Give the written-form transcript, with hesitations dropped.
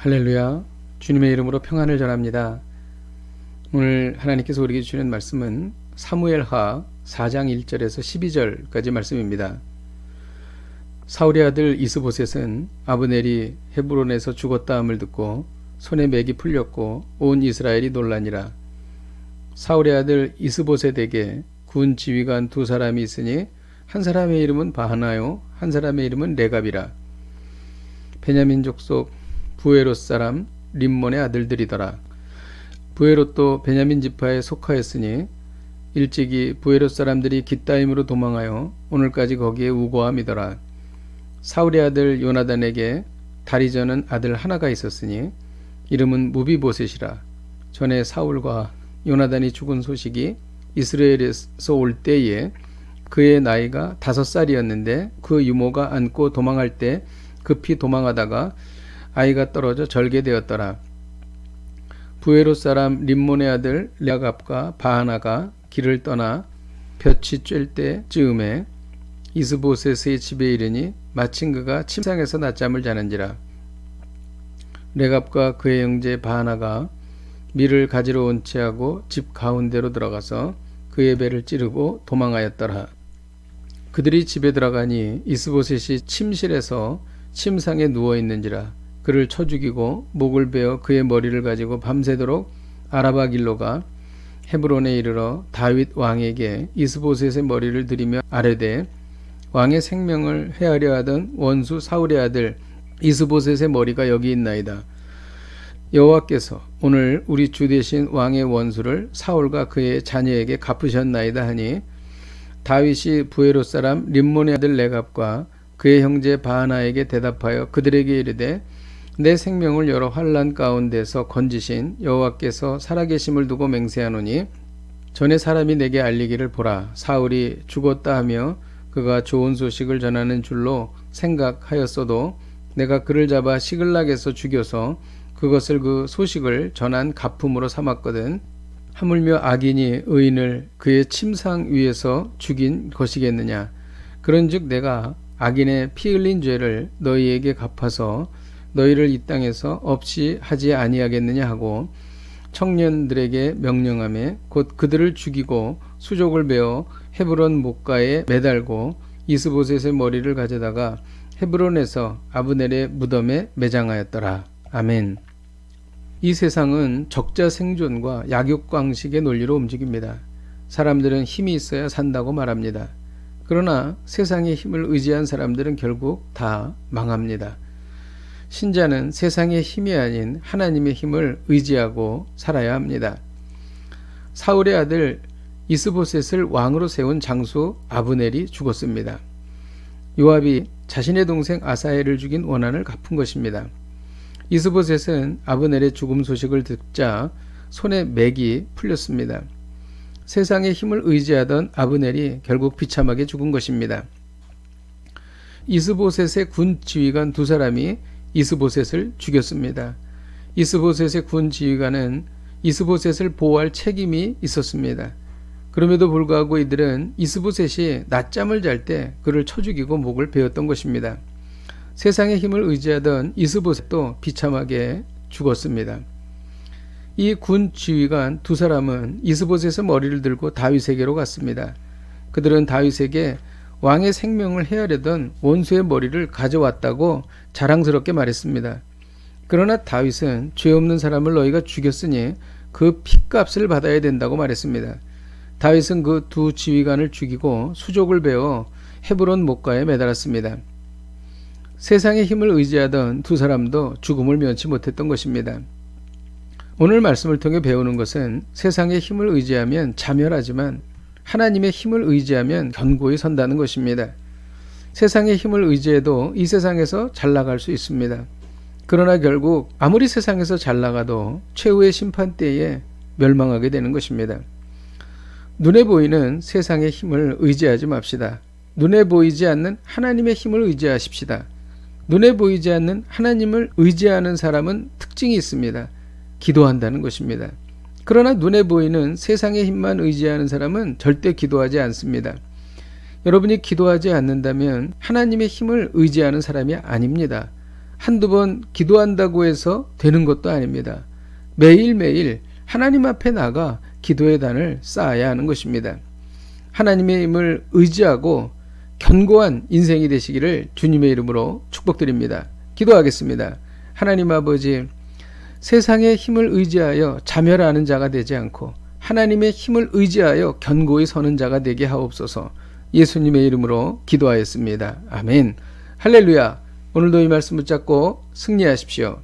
할렐루야. 주님의 이름으로 평안을 전합니다. 오늘 하나님께서 우리에게 주시는 말씀은 사무엘하 4장 1절에서 12절까지 말씀입니다. 사울의 아들 이스보셋은 아브넬이 헤브론에서 죽었다 함을 듣고 손에 맥이 풀렸고 온 이스라엘이 놀라니라. 사울의 아들 이스보셋에게 군 지휘관 두 사람이 있으니 한 사람의 이름은 바하나요 한 사람의 이름은 레갑이라. 베냐민 족속 부에롯 사람 림몬의 아들들이더라. 부에롯도 베냐민 지파에 속하였으니 일찍이 부에롯 사람들이 깃다임으로 도망하여 오늘까지 거기에 우거함이더라. 사울의 아들 요나단에게 다리 저는 아들 하나가 있었으니 이름은 무비보셋이라. 전에 사울과 요나단이 죽은 소식이 이스라엘에서 올 때에 그의 나이가 5살이었는데 그 유모가 안고 도망할 때 급히 도망하다가 아이가 떨어져 절개되었더라. 부에롯 사람 림몬의 아들 레갑과 바하나가 길을 떠나 볕이 쬐을 때쯤에 이스보셋의 집에 이르니 마침 그가 침상에서 낮잠을 자는지라. 레갑과 그의 형제 바하나가 밀을 가지러 온 채하고 집 가운데로 들어가서 그의 배를 찌르고 도망하였더라. 그들이 집에 들어가니 이스보셋이 침실에서 침상에 누워 있는지라. 그를 쳐 죽이고 목을 베어 그의 머리를 가지고 밤새도록 아라바 길로 가 헤브론에 이르러 다윗 왕에게 이스보셋의 머리를 들이며 아뢰되 왕의 생명을 해하려 하던 원수 사울의 아들 이스보셋의 머리가 여기 있나이다. 여호와께서 오늘 우리 주 되신 왕의 원수를 사울과 그의 자녀에게 갚으셨나이다 하니 다윗이 부에롯 사람 림몬의 아들 레갑과 그의 형제 바하나에게 대답하여 그들에게 이르되 내 생명을 여러 환난 가운데서 건지신 여호와께서 살아계심을 두고 맹세하노니 전에 사람이 내게 알리기를 보라 사울이 죽었다 하며 그가 좋은 소식을 전하는 줄로 생각하였어도 내가 그를 잡아 시글락에서 죽여서 그것을 그 소식을 전한 가품으로 삼았거든. 하물며 악인이 의인을 그의 침상 위에서 죽인 것이겠느냐. 그런즉 내가 악인의 피 흘린 죄를 너희에게 갚아서 너희를 이 땅에서 없이 하지 아니하겠느냐 하고 청년들에게 명령하며 곧 그들을 죽이고 수족을 베어 헤브론 목가에 매달고 이스보셋의 머리를 가져다가 헤브론에서 아브넬의 무덤에 매장하였더라. 아멘. 이 세상은 적자 생존과 약육강식의 논리로 움직입니다. 사람들은 힘이 있어야 산다고 말합니다. 그러나 세상의 힘을 의지한 사람들은 결국 다 망합니다. 신자는 세상의 힘이 아닌 하나님의 힘을 의지하고 살아야 합니다. 사울의 아들 이스보셋을 왕으로 세운 장수 아브넬이 죽었습니다. 요압이 자신의 동생 아사헬을 죽인 원한을 갚은 것입니다. 이스보셋은 아브넬의 죽음 소식을 듣자 손에 맥이 풀렸습니다. 세상의 힘을 의지하던 아브넬이 결국 비참하게 죽은 것입니다. 이스보셋의 군 지휘관 두 사람이 이스보셋을 죽였습니다. 이스보셋의 군 지휘관은 이스보셋을 보호할 책임이 있었습니다. 그럼에도 불구하고 이들은 이스보셋이 낮잠을 잘 때 그를 쳐 죽이고 목을 베었던 것입니다. 세상의 힘을 의지하던 이스보셋도 비참하게 죽었습니다. 이 군 지휘관 두 사람은 이스보셋의 머리를 들고 다윗에게로 갔습니다. 그들은 다윗에게 왕의 생명을 헤아려던 원수의 머리를 가져왔다고 자랑스럽게 말했습니다. 그러나 다윗은 죄 없는 사람을 너희가 죽였으니 그 핏값을 받아야 된다고 말했습니다. 다윗은 그 두 지휘관을 죽이고 수족을 베어 헤브론 목가에 매달았습니다. 세상의 힘을 의지하던 두 사람도 죽음을 면치 못했던 것입니다. 오늘 말씀을 통해 배우는 것은 세상의 힘을 의지하면 자멸하지만 하나님의 힘을 의지하면 견고히 선다는 것입니다. 세상의 힘을 의지해도 이 세상에서 잘 나갈 수 있습니다. 그러나 결국 아무리 세상에서 잘 나가도 최후의 심판 때에 멸망하게 되는 것입니다. 눈에 보이는 세상의 힘을 의지하지 맙시다. 눈에 보이지 않는 하나님의 힘을 의지하십시다. 눈에 보이지 않는 하나님을 의지하는 사람은 특징이 있습니다. 기도한다는 것입니다. 그러나 눈에 보이는 세상의 힘만 의지하는 사람은 절대 기도하지 않습니다. 여러분이 기도하지 않는다면 하나님의 힘을 의지하는 사람이 아닙니다. 한두 번 기도한다고 해서 되는 것도 아닙니다. 매일매일 하나님 앞에 나가 기도의 단을 쌓아야 하는 것입니다. 하나님의 힘을 의지하고 견고한 인생이 되시기를 주님의 이름으로 축복드립니다. 기도하겠습니다. 하나님 아버지, 세상의 힘을 의지하여 자멸하는 자가 되지 않고 하나님의 힘을 의지하여 견고히 서는 자가 되게 하옵소서. 예수님의 이름으로 기도하였습니다. 아멘. 할렐루야. 오늘도 이 말씀 붙잡고 승리하십시오.